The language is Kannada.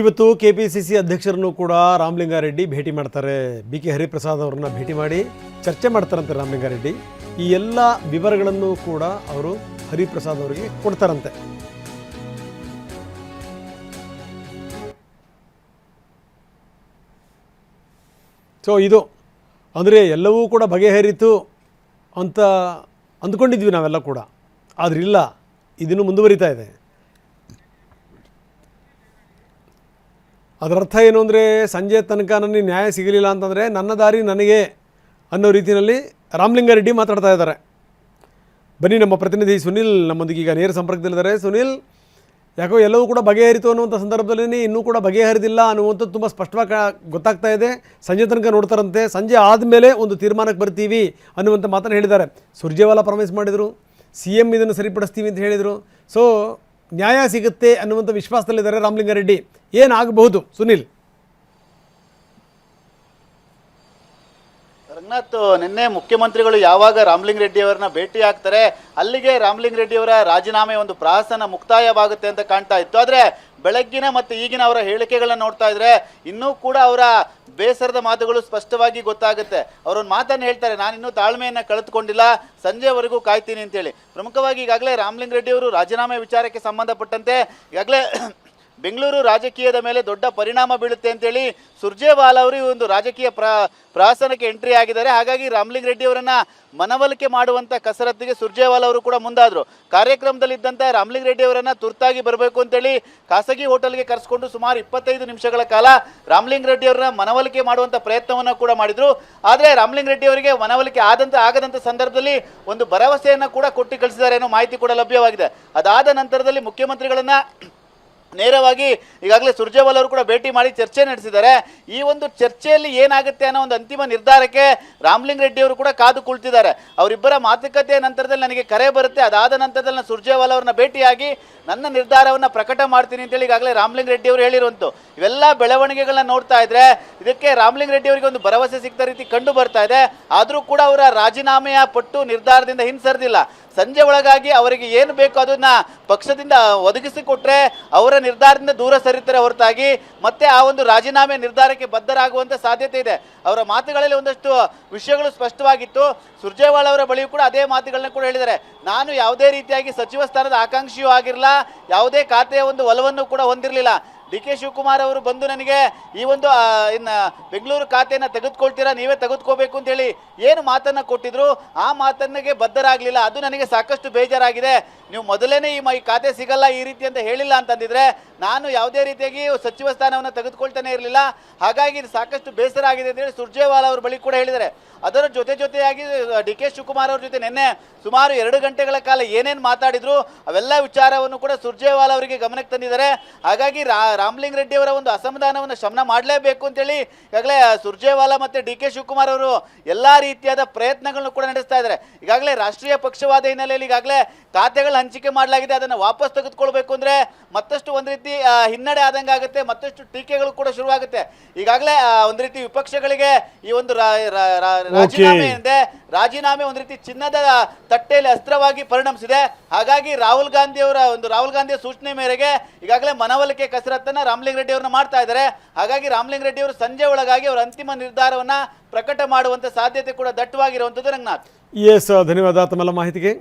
ಇವತ್ತು ಕೆಪಿಸಿಸಿ ಅಧ್ಯಕ್ಷರನ್ನು ಕೂಡ ರಾಮಲಿಂಗಾರೆಡ್ಡಿ ಭೇಟಿ ಮಾಡ್ತಾರೆ. ಬಿ.ಕೆ. ಹರಿಪ್ರಸಾದ್ ಅವರನ್ನ ಭೇಟಿ ಮಾಡಿ ಚರ್ಚೆ ಮಾಡ್ತಾರಂತೆ ರಾಮಲಿಂಗಾರೆಡ್ಡಿ. ಈ ಎಲ್ಲ ವಿವರಗಳನ್ನು ಕೂಡ ಅವರು ಹರಿಪ್ರಸಾದ್ ಅವರಿಗೆ ಕೊಡ್ತಾರಂತೆ. ಸೊ ಇದು ಅಂದರೆ ಎಲ್ಲವೂ ಕೂಡ ಬಗೆಹರಿತು ಅಂತ ಅಂದ್ಕೊಂಡಿದ್ವಿ ನಾವೆಲ್ಲ ಕೂಡ, ಆದರೆ ಇಲ್ಲ, ಇದನ್ನು ಮುಂದುವರಿತಾ ಇದೆ. ಅದರ ಅರ್ಥ ಏನು ಅಂದರೆ, ಸಂಜೆ ತನಕ ನನಗೆ ನ್ಯಾಯ ಸಿಗಲಿಲ್ಲ ಅಂತಂದರೆ ನನ್ನ ದಾರಿ ನನಗೆ ಅನ್ನೋ ರೀತಿಯಲ್ಲಿ ರಾಮಲಿಂಗಾರೆಡ್ಡಿ ಮಾತಾಡ್ತಾ ಇದ್ದಾರೆ. ಬನ್ನಿ, ನಮ್ಮ ಪ್ರತಿನಿಧಿ ಸುನಿಲ್ ನಮ್ಮೊಂದಿಗೆ ಈಗ ನೇರ ಸಂಪರ್ಕದಲ್ಲಿದ್ದಾರೆ. ಸುನಿಲ್, ಯಾಕೋ ಎಲ್ಲವೂ ಕೂಡ ಬಗೆಹರಿತು ಅನ್ನುವಂಥ ಸಂದರ್ಭದಲ್ಲಿ ಇನ್ನೂ ಕೂಡ ಬಗೆಹರಿದಿಲ್ಲ ಅನ್ನುವಂಥದ್ದು ತುಂಬ ಸ್ಪಷ್ಟವಾಗಿ ಗೊತ್ತಾಗ್ತಾ ಇದೆ. ಸಂಜೆ ತನಕ ನೋಡ್ತಾರಂತೆ, ಸಂಜೆ ಆದಮೇಲೆ ಒಂದು ತೀರ್ಮಾನಕ್ಕೆ ಬರ್ತೀವಿ ಅನ್ನುವಂಥ ಮಾತನ್ನು ಹೇಳಿದ್ದಾರೆ. ಸುರ್ಜೇವಾಲಾ ಪ್ರಾಮಿಸ್ ಮಾಡಿದರು, CM ಇದನ್ನು ಸರಿಪಡಿಸ್ತೀವಿ ಅಂತ ಹೇಳಿದರು. ಸೊ ನ್ಯಾಯ ಸಿಗುತ್ತೆ ಅನ್ನುವಂಥ ವಿಶ್ವಾಸದಲ್ಲಿದ್ದಾರೆ ರಾಮಲಿಂಗಾರೆಡ್ಡಿ. ಏನಾಗಬಹುದು ಸುನಿಲ್? ರಂಗನಾಥ್, ನಿನ್ನೆ ಮುಖ್ಯಮಂತ್ರಿಗಳು ಯಾವಾಗ ರಾಮಲಿಂಗಾರೆಡ್ಡಿ ಅವರನ್ನ ಭೇಟಿ ಆಗ್ತಾರೆ ಅಲ್ಲಿಗೆ ರಾಮಲಿಂಗಾರೆಡ್ಡಿ ಅವರ ರಾಜೀನಾಮೆ ಒಂದು ಪ್ರಹಸನ ಮುಕ್ತಾಯವಾಗುತ್ತೆ ಅಂತ ಕಾಣ್ತಾ ಇತ್ತು. ಆದರೆ ಬೆಳಗ್ಗಿನ ಮತ್ತು ಈಗಿನ ಅವರ ಹೇಳಿಕೆಗಳನ್ನ ನೋಡ್ತಾ ಇದ್ರೆ ಇನ್ನೂ ಕೂಡ ಅವರ ಬೇಸರದ ಮಾತುಗಳು ಸ್ಪಷ್ಟವಾಗಿ ಗೊತ್ತಾಗುತ್ತೆ. ಅವರೊಂದು ಮಾತನ್ನು ಹೇಳ್ತಾರೆ, ನಾನಿನ್ನೂ ತಾಳ್ಮೆಯನ್ನು ಕಳೆದುಕೊಂಡಿಲ್ಲ, ಸಂಜೆವರೆಗೂ ಕಾಯ್ತೀನಿ ಅಂತೇಳಿ. ಪ್ರಮುಖವಾಗಿ ಈಗಾಗಲೇ ರಾಮಲಿಂಗಾರೆಡ್ಡಿ ಅವರು ರಾಜೀನಾಮೆ ವಿಚಾರಕ್ಕೆ ಸಂಬಂಧಪಟ್ಟಂತೆ ಈಗಾಗಲೇ ಬೆಂಗಳೂರು ರಾಜಕೀಯದ ಮೇಲೆ ದೊಡ್ಡ ಪರಿಣಾಮ ಬೀಳುತ್ತೆ ಅಂತೇಳಿ ಸುರ್ಜೇವಾಲಾ ಅವರು ಈ ಒಂದು ರಾಜಕೀಯ ಪ್ರಹಸನಕ್ಕೆ ಎಂಟ್ರಿ ಆಗಿದ್ದಾರೆ. ಹಾಗಾಗಿ ರಾಮಲಿಂಗಾರೆಡ್ಡಿ ಅವರನ್ನ ಮನವೊಲಿಕೆ ಮಾಡುವಂಥ ಕಸರತ್ತಿಗೆ ಸುರ್ಜೇವಾಲಾ ಅವರು ಕೂಡ ಮುಂದಾದರು. ಕಾರ್ಯಕ್ರಮದಲ್ಲಿದ್ದಂಥ ರಾಮಲಿಂಗಾರೆಡ್ಡಿ ಅವರನ್ನ ತುರ್ತಾಗಿ ಬರಬೇಕು ಅಂತೇಳಿ ಖಾಸಗಿ ಹೋಟೆಲ್ಗೆ ಕರೆಸ್ಕೊಂಡು ಸುಮಾರು 25 ನಿಮಿಷಗಳ ಕಾಲ ರಾಮಲಿಂಗಾರೆಡ್ಡಿ ಅವರನ್ನ ಮನವೊಲಿಕೆ ಮಾಡುವಂಥ ಪ್ರಯತ್ನವನ್ನು ಕೂಡ ಮಾಡಿದರು. ಆದರೆ ರಾಮಲಿಂಗಾರೆಡ್ಡಿ ಅವರಿಗೆ ಮನವೊಲಿಕೆ ಆಗದಂಥ ಸಂದರ್ಭದಲ್ಲಿ ಒಂದು ಭರವಸೆಯನ್ನು ಕೂಡ ಕೊಟ್ಟು ಕಳಿಸಿದ್ದಾರೆ ಅನ್ನೋ ಮಾಹಿತಿ ಕೂಡ ಲಭ್ಯವಾಗಿದೆ. ಅದಾದ ನಂತರದಲ್ಲಿ ಮುಖ್ಯಮಂತ್ರಿಗಳನ್ನ ನೇರವಾಗಿ ಈಗಾಗಲೇ ಸುರ್ಜೇವಾಲಾ ಅವರು ಕೂಡ ಭೇಟಿ ಮಾಡಿ ಚರ್ಚೆ ನಡೆಸಿದ್ದಾರೆ. ಈ ಒಂದು ಚರ್ಚೆಯಲ್ಲಿ ಏನಾಗುತ್ತೆ ಅನ್ನೋ ಒಂದು ಅಂತಿಮ ನಿರ್ಧಾರಕ್ಕೆ ರಾಮಲಿಂಗಾರೆಡ್ಡಿ ಅವರು ಕೂಡ ಕಾದು ಕುಳಿತಿದ್ದಾರೆ. ಅವರಿಬ್ಬರ ಮಾತುಕತೆಯ ನಂತರದಲ್ಲಿ ನನಗೆ ಕರೆ ಬರುತ್ತೆ, ಅದಾದ ನಂತರದಲ್ಲಿ ನಾನು ಸುರ್ಜೇವಾಲಾ ಅವ್ರನ್ನ ಭೇಟಿಯಾಗಿ ನನ್ನ ನಿರ್ಧಾರವನ್ನು ಪ್ರಕಟ ಮಾಡ್ತೀನಿ ಅಂತೇಳಿ ಈಗಾಗಲೇ ರಾಮಲಿಂಗಾರೆಡ್ಡಿ ಅವರು ಹೇಳಿರುವಂತು. ಇವೆಲ್ಲ ಬೆಳವಣಿಗೆಗಳನ್ನ ನೋಡ್ತಾ ಇದ್ರೆ ಇದಕ್ಕೆ ರಾಮಲಿಂಗಾರೆಡ್ಡಿ ಅವರಿಗೆ ಒಂದು ಭರವಸೆ ಸಿಗ್ತಾ ರೀತಿ ಕಂಡು ಬರ್ತಾ ಇದೆ. ಆದರೂ ಕೂಡ ಅವರ ರಾಜೀನಾಮೆಯ ಪಟ್ಟು ನಿರ್ಧಾರದಿಂದ ಹಿಂಸರಿದಿಲ್ಲ. ಸಂಜೆ ಒಳಗಾಗಿ ಅವರಿಗೆ ಏನು ಬೇಕು ಅದನ್ನ ಪಕ್ಷದಿಂದ ಒದಗಿಸಿಕೊಟ್ರೆ ಅವರ ನಿರ್ಧಾರದಿಂದ ದೂರ ಸರಿತಾರೆ ಹೊರತಾಗಿ ಮತ್ತೆ ಆ ಒಂದು ರಾಜೀನಾಮೆ ನಿರ್ಧಾರಕ್ಕೆ ಬದ್ಧರಾಗುವಂತ ಸಾಧ್ಯತೆ ಇದೆ. ಅವರ ಮಾತುಗಳಲ್ಲಿ ಒಂದಷ್ಟು ವಿಷಯಗಳು ಸ್ಪಷ್ಟವಾಗಿತ್ತು. ಸುರ್ಜೇವಾಲಾ ಅವರ ಬಳಿಯೂ ಕೂಡ ಅದೇ ಮಾತುಗಳನ್ನ ಕೂಡ ಹೇಳಿದ್ದಾರೆ. ನಾನು ಯಾವುದೇ ರೀತಿಯಾಗಿ ಸಚಿವ ಸ್ಥಾನದ ಆಕಾಂಕ್ಷಿಯೂ ಆಗಿರಲಿಲ್ಲ, ಯಾವುದೇ ಖಾತೆಯ ಒಂದು ಒಲವನ್ನು ಕೂಡ ಹೊಂದಿರಲಿಲ್ಲ. ಡಿ ಕೆ ಶಿವಕುಮಾರ್ ಅವರು ಬಂದು ನನಗೆ ಈ ಒಂದು ಬೆಂಗಳೂರು ಖಾತೆಯನ್ನು ತೆಗೆದುಕೊಳ್ತೀರಾ, ನೀವೇ ತೆಗೆದುಕೋಬೇಕು ಅಂತೇಳಿ ಏನು ಮಾತನ್ನು ಕೊಟ್ಟಿದ್ರು ಆ ಮಾತನ್ನಿಗೆ ಬದ್ಧರಾಗಲಿಲ್ಲ. ಅದು ನನಗೆ ಸಾಕಷ್ಟು ಬೇಜಾರಾಗಿದೆ. ನೀವು ಮೊದಲೇನೆ ಈ ಖಾತೆ ಸಿಗಲ್ಲ ಈ ರೀತಿ ಅಂತ ಹೇಳಿಲ್ಲ ಅಂತಂದಿದ್ರೆ ನಾನು ಯಾವುದೇ ರೀತಿಯಾಗಿ ಸಚಿವ ಸ್ಥಾನವನ್ನು ತೆಗೆದುಕೊಳ್ತಾನೆ ಇರಲಿಲ್ಲ. ಹಾಗಾಗಿ ಇದು ಸಾಕಷ್ಟು ಬೇಸರ ಆಗಿದೆ ಅಂತೇಳಿ ಸುರ್ಜೇವಾಲಾ ಅವರ ಬಳಿ ಕೂಡ ಹೇಳಿದ್ದಾರೆ. ಅದರ ಜೊತೆಯಾಗಿ ಡಿ ಕೆ ಶಿವಕುಮಾರ್ ಅವ್ರ ಜೊತೆ ನಿನ್ನೆ ಸುಮಾರು 2 ಗಂಟೆಗಳ ಕಾಲ ಏನೇನು ಮಾತಾಡಿದ್ರು ಅವೆಲ್ಲ ವಿಚಾರವನ್ನು ಕೂಡ ಸುರ್ಜೇವಾಲಾ ಅವರಿಗೆ ಗಮನಕ್ಕೆ ತಂದಿದ್ದಾರೆ. ಹಾಗಾಗಿ ರಾಮಲಿಂಗಾರೆಡ್ಡಿ ಅವರ ಒಂದು ಅಸಮಾಧಾನವನ್ನು ಶಮನ ಮಾಡಲೇಬೇಕು ಅಂತೇಳಿ ಈಗಾಗಲೇ ಸುರ್ಜೇವಾಲಾ ಮತ್ತು ಡಿ ಕೆ ಶಿವಕುಮಾರ್ ಅವರು ಎಲ್ಲ ರೀತಿಯಾದ ಪ್ರಯತ್ನಗಳನ್ನು ಕೂಡ ನಡೆಸ್ತಾ ಇದ್ದಾರೆ. ಈಗಾಗಲೇ ರಾಷ್ಟ್ರೀಯ ಪಕ್ಷವಾದ ಹಿನ್ನೆಲೆಯಲ್ಲಿ ಈಗಾಗಲೇ ಖಾತೆಗಳ ಹಂಚಿಕೆ ಮಾಡಲಾಗಿದೆ. ಅದನ್ನು ವಾಪಸ್ ತೆಗೆದುಕೊಳ್ಬೇಕು ಅಂದರೆ ಮತ್ತಷ್ಟು ಒಂದು ರೀತಿ ಹಿನ್ನಡೆ ಆದಂಗೆ ಆಗುತ್ತೆ, ಮತ್ತಷ್ಟು ಟೀಕೆಗಳು ಕೂಡ ಶುರುವಾಗುತ್ತೆ. ಈಗಾಗಲೇ ಒಂದು ರೀತಿ ವಿಪಕ್ಷಗಳಿಗೆ ಈ ಒಂದು ರಾಜೀನಾಮೆ ಒಂದು ರೀತಿ ಚಿನ್ನದ ತಟ್ಟೆಯಲ್ಲಿ ಅಸ್ತ್ರವಾಗಿ ಪರಿಣಮಿಸಿದೆ. ಹಾಗಾಗಿ ರಾಹುಲ್ ಗಾಂಧಿಯ ಸೂಚನೆ ಮೇರೆಗೆ ಈಗಾಗಲೇ ಮನವೊಲಿಕೆ ಕಸರತ್ತನ್ನ ರಾಮಲಿಂಗಾರೆಡ್ಡಿ ಅವರನ್ನ ಮಾಡ್ತಾ ಇದ್ದಾರೆ. ಹಾಗಾಗಿ ರಾಮಲಿಂಗಾರೆಡ್ಡಿ ಅವರು ಸಂಜೆ ಒಳಗಾಗಿ ಅವರ ಅಂತಿಮ ನಿರ್ಧಾರವನ್ನ ಪ್ರಕಟ ಮಾಡುವಂತ ಸಾಧ್ಯತೆ ಕೂಡ ದಟ್ಟವಾಗಿರುವಂತದ್ದು. ರಂಗನಾಥ್, ಎಸ್, ಧನ್ಯವಾದ ತಮ್ಮೆಲ್ಲ ಮಾಹಿತಿಗೆ.